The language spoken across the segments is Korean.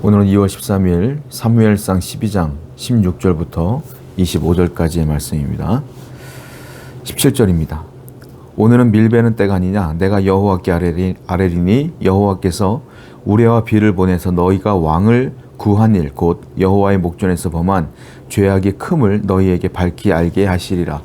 오늘은 2월 13일 사무엘상 12장 16절부터 25절까지의 말씀입니다. 17절입니다. 오늘은 밀베는 때가 아니냐? 내가 여호와께 아뢰리니 여호와께서 우레와 비를 보내서 너희가 왕을 구한 일 곧 여호와의 목전에서 범한 죄악의 큼을 너희에게 밝히 알게 하시리라.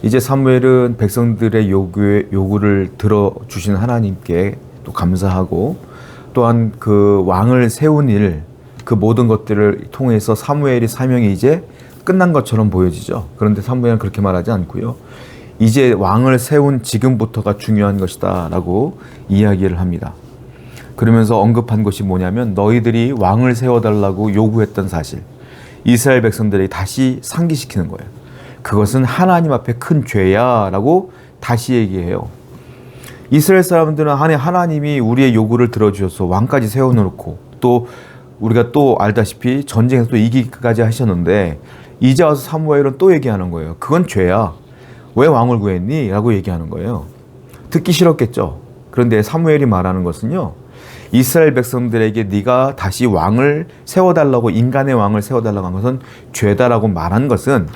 이제 사무엘은 백성들의 요구를 들어주신 하나님께 또 감사하고 또한 그 왕을 세운 일, 그 모든 것들을 통해서 사무엘의 사명이 이제 끝난 것처럼 보여지죠. 그런데 사무엘은 그렇게 말하지 않고요. 이제 왕을 세운 지금부터가 중요한 것이다 라고 이야기를 합니다. 그러면서 언급한 것이 뭐냐면 너희들이 왕을 세워달라고 요구했던 사실, 이스라엘 백성들이 다시 상기시키는 거예요. 그것은 하나님 앞에 큰 죄야 라고 다시 얘기해요. 이스라엘 사람들은 하나님이 우리의 요구를 들어주셔서 왕까지 세워놓고 또 우리가 또 알다시피 전쟁에서 또 이기기까지 하셨는데 이제 와서 사무엘은 또 얘기하는 거예요. 그건 죄야. 왜 왕을 구했니? 라고 얘기하는 거예요. 듣기 싫었겠죠. 그런데 사무엘이 말하는 것은요. 이스라엘 백성들에게 네가 다시 왕을 세워달라고, 인간의 왕을 세워달라고 한 것은 죄다라고 말한 것은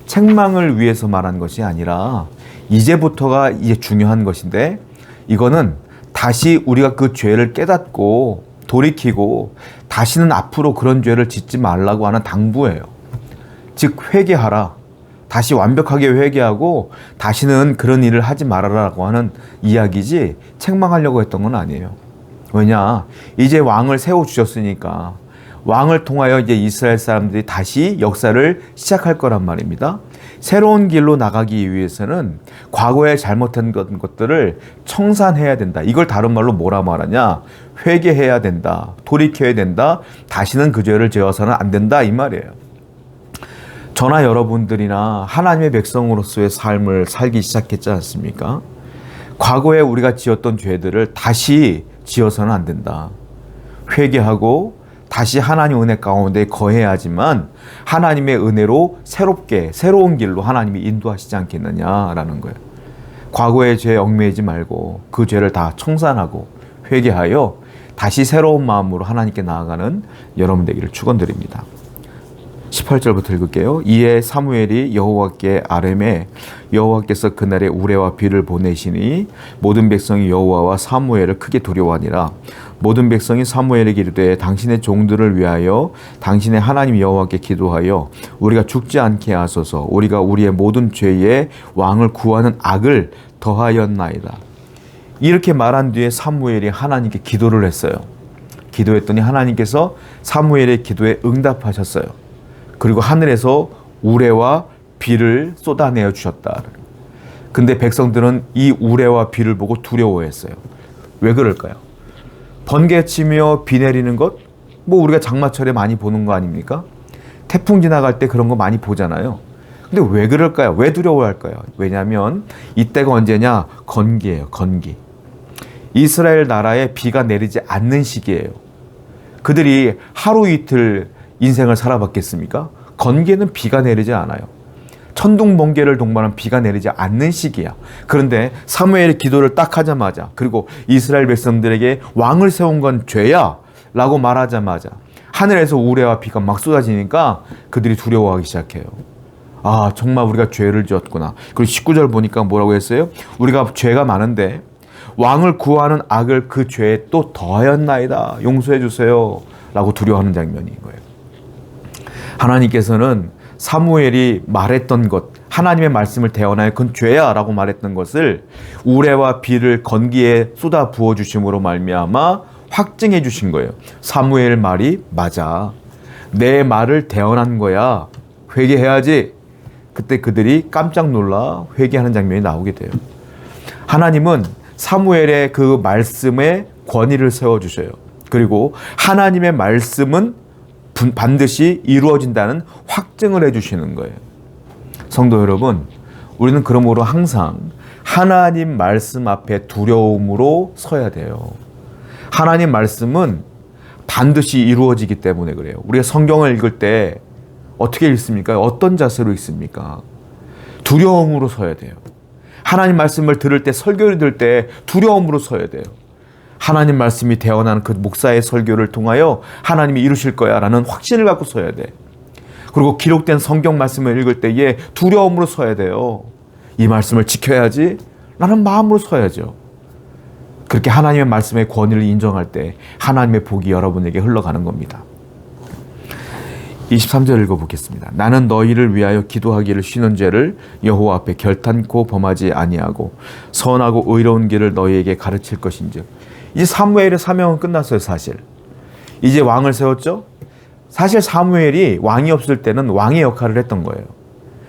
책망을 위해서 말한 것이 아니라 이제부터가 이제 중요한 것인데 이거는 다시 우리가 그 죄를 깨닫고 돌이키고 다시는 앞으로 그런 죄를 짓지 말라고 하는 당부예요. 즉 회개하라. 다시 완벽하게 회개하고 다시는 그런 일을 하지 말아라라고 하는 이야기지 책망하려고 했던 건 아니에요. 왜냐? 이제 왕을 세워주셨으니까 왕을 통하여 이제 이스라엘 사람들이 다시 역사를 시작할 거란 말입니다. 새로운 길로 나가기 위해서는 과거에 잘못한 것들을 청산해야 된다. 이걸 다른 말로 뭐라 말하냐? 회개해야 된다. 돌이켜야 된다. 다시는 그 죄를 지어서는 안 된다. 이 말이에요. 저나 여러분들이나 하나님의 백성으로서의 삶을 살기 시작했지 않습니까? 과거에 우리가 지었던 죄들을 다시 지어서는 안 된다. 회개하고 다시 하나님 은혜 가운데 거해야 하지만 하나님의 은혜로 새롭게 새로운 길로 하나님이 인도하시지 않겠느냐라는 거예요. 과거의 죄에 얽매이지 말고 그 죄를 다 청산하고 회개하여 다시 새로운 마음으로 하나님께 나아가는 여러분 되기를 축원드립니다. 18절부터 읽을게요. 이에 사무엘이 여호와께 아뢰매 여호와께서 그날에 우레와 비를 보내시니 모든 백성이 여호와와 사무엘을 크게 두려워하니라. 모든 백성이 사무엘에게 이르되 당신의 종들을 위하여 당신의 하나님 여호와께 기도하여 우리가 죽지 않게 하소서. 우리가 우리의 모든 죄에 왕을 구하는 악을 더하였나이다. 이렇게 말한 뒤에 사무엘이 하나님께 기도를 했어요. 기도했더니 하나님께서 사무엘의 기도에 응답하셨어요. 그리고 하늘에서 우레와 비를 쏟아내어 주셨다. 근데 백성들은 이 우레와 비를 보고 두려워했어요. 왜 그럴까요? 번개치며 비 내리는 것? 뭐 우리가 장마철에 많이 보는 거 아닙니까? 태풍 지나갈 때 그런 거 많이 보잖아요. 근데 왜 그럴까요? 왜 두려워할까요? 왜냐하면 이때가 언제냐? 건기예요. 건기. 이스라엘 나라에 비가 내리지 않는 시기예요. 그들이 하루 이틀 인생을 살아봤겠습니까? 건기에는 비가 내리지 않아요. 천둥 번개를 동반한 비가 내리지 않는 시기야. 그런데 사무엘의 기도를 딱 하자마자, 그리고 이스라엘 백성들에게 왕을 세운 건 죄야 라고 말하자마자 하늘에서 우레와 비가 막 쏟아지니까 그들이 두려워하기 시작해요. 아, 정말 우리가 죄를 지었구나. 그리고 19절 보니까 뭐라고 했어요? 우리가 죄가 많은데 왕을 구하는 악을 그 죄에 또 더하였나이다. 용서해 주세요 라고 두려워하는 장면인 거예요. 하나님께서는 사무엘이 말했던 것, 하나님의 말씀을 대언하여 그건 죄야 라고 말했던 것을 우레와 비를 건기에 쏟아 부어주심으로 말미암아 확증해 주신 거예요. 사무엘 말이 맞아. 내 말을 대언한 거야. 회개해야지. 그때 그들이 깜짝 놀라 회개하는 장면이 나오게 돼요. 하나님은 사무엘의 그 말씀에 권위를 세워주셔요. 그리고 하나님의 말씀은 반드시 이루어진다는 확증을 해주시는 거예요. 성도 여러분, 우리는 그러므로 항상 하나님 말씀 앞에 두려움으로 서야 돼요. 하나님 말씀은 반드시 이루어지기 때문에 그래요. 우리가 성경을 읽을 때 어떻게 읽습니까? 어떤 자세로 읽습니까? 두려움으로 서야 돼요. 하나님 말씀을 들을 때, 설교를 들을 때 두려움으로 서야 돼요. 하나님 말씀이 되어나는 그 목사의 설교를 통하여 하나님이 이루실 거야 라는 확신을 갖고 서야 돼. 그리고 기록된 성경 말씀을 읽을 때에 두려움으로 서야 돼요. 이 말씀을 지켜야지 라는 마음으로 서야죠. 그렇게 하나님의 말씀의 권위를 인정할 때 하나님의 복이 여러분에게 흘러가는 겁니다. 23절 읽어보겠습니다. 나는 너희를 위하여 기도하기를 쉬는 죄를 여호와 앞에 결탄코 범하지 아니하고 선하고 의로운 길을 너희에게 가르칠 것인즉. 이제 사무엘의 사명은 끝났어요. 사실 이제 왕을 세웠죠. 사실 사무엘이 왕이 없을 때는 왕의 역할을 했던 거예요.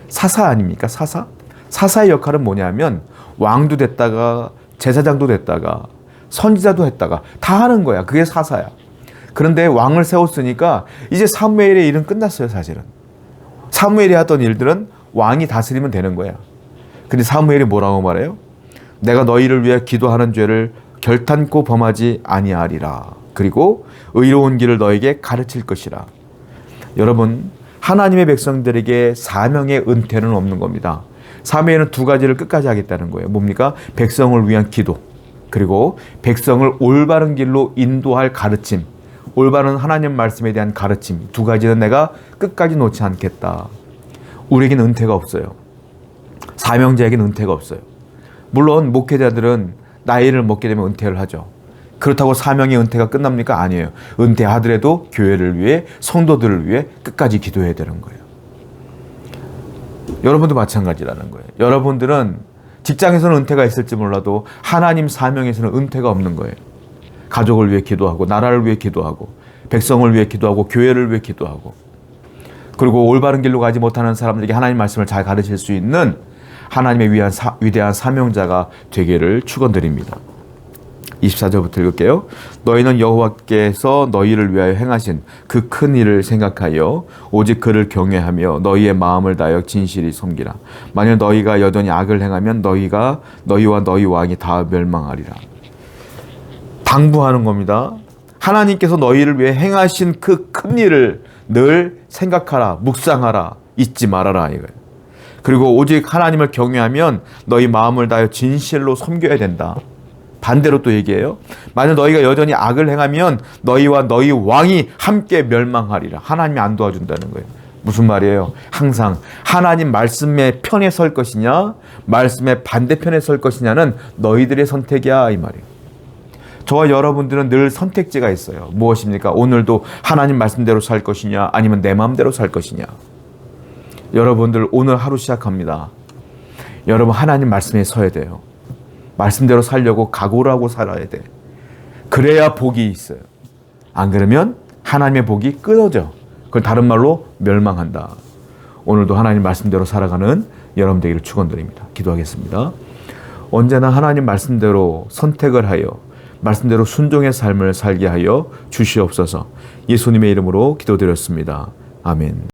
사사 아닙니까? 사사? 사사의 역할은 뭐냐면 왕도 됐다가 제사장도 됐다가 선지자도 했다가 다 하는 거야. 그게 사사야. 그런데 왕을 세웠으니까 이제 사무엘의 일은 끝났어요. 사실은 사무엘이 하던 일들은 왕이 다스리면 되는 거야. 근데 사무엘이 뭐라고 말해요? 내가 너희를 위해 기도하는 죄를 결탄코 범하지 아니하리라. 그리고 의로운 길을 너에게 가르칠 것이라. 여러분, 하나님의 백성들에게 사명의 은퇴는 없는 겁니다. 사무엘은 두 가지를 끝까지 하겠다는 거예요. 뭡니까? 백성을 위한 기도, 그리고 백성을 올바른 길로 인도할 가르침, 올바른 하나님 말씀에 대한 가르침, 두 가지는 내가 끝까지 놓지 않겠다. 우리에게는 은퇴가 없어요. 사명자에게는 은퇴가 없어요. 물론 목회자들은 나이를 먹게 되면 은퇴를 하죠. 그렇다고 사명의 은퇴가 끝납니까? 아니에요. 은퇴하더라도 교회를 위해, 성도들을 위해 끝까지 기도해야 되는 거예요. 여러분도 마찬가지라는 거예요. 여러분들은 직장에서는 은퇴가 있을지 몰라도 하나님 사명에서는 은퇴가 없는 거예요. 가족을 위해 기도하고, 나라를 위해 기도하고, 백성을 위해 기도하고, 교회를 위해 기도하고, 그리고 올바른 길로 가지 못하는 사람들에게 하나님 말씀을 잘 가르칠 수 있는 하나님의 위대한 사명자가 되기를 축원드립니다. 24절부터 읽을게요. 너희는 여호와께서 너희를 위하여 행하신 그 큰 일을 생각하여 오직 그를 경외하며 너희의 마음을 다하여 진실히 섬기라. 만일 너희가 여전히 악을 행하면 너희와 너희 왕이 다 멸망하리라. 당부하는 겁니다. 하나님께서 너희를 위해 행하신 그 큰 일을 늘 생각하라, 묵상하라, 잊지 말아라 이거예요. 그리고 오직 하나님을 경외하면 너희 마음을 다하여 진실로 섬겨야 된다. 반대로 또 얘기해요. 만약 너희가 여전히 악을 행하면 너희와 너희 왕이 함께 멸망하리라. 하나님이 안 도와준다는 거예요. 무슨 말이에요? 항상 하나님 말씀의 편에 설 것이냐, 말씀의 반대편에 설 것이냐는 너희들의 선택이야 이 말이에요. 저와 여러분들은 늘 선택지가 있어요. 무엇입니까? 오늘도 하나님 말씀대로 살 것이냐, 아니면 내 마음대로 살 것이냐. 여러분들 오늘 하루 시작합니다. 여러분 하나님 말씀에 서야 돼요. 말씀대로 살려고 각오를 하고 살아야 돼. 그래야 복이 있어요. 안 그러면 하나님의 복이 끊어져. 그걸 다른 말로 멸망한다. 오늘도 하나님 말씀대로 살아가는 여러분 되기를 축원드립니다. 기도하겠습니다. 언제나 하나님 말씀대로 선택을 하여 말씀대로 순종의 삶을 살게 하여 주시옵소서. 예수님의 이름으로 기도드렸습니다. 아멘.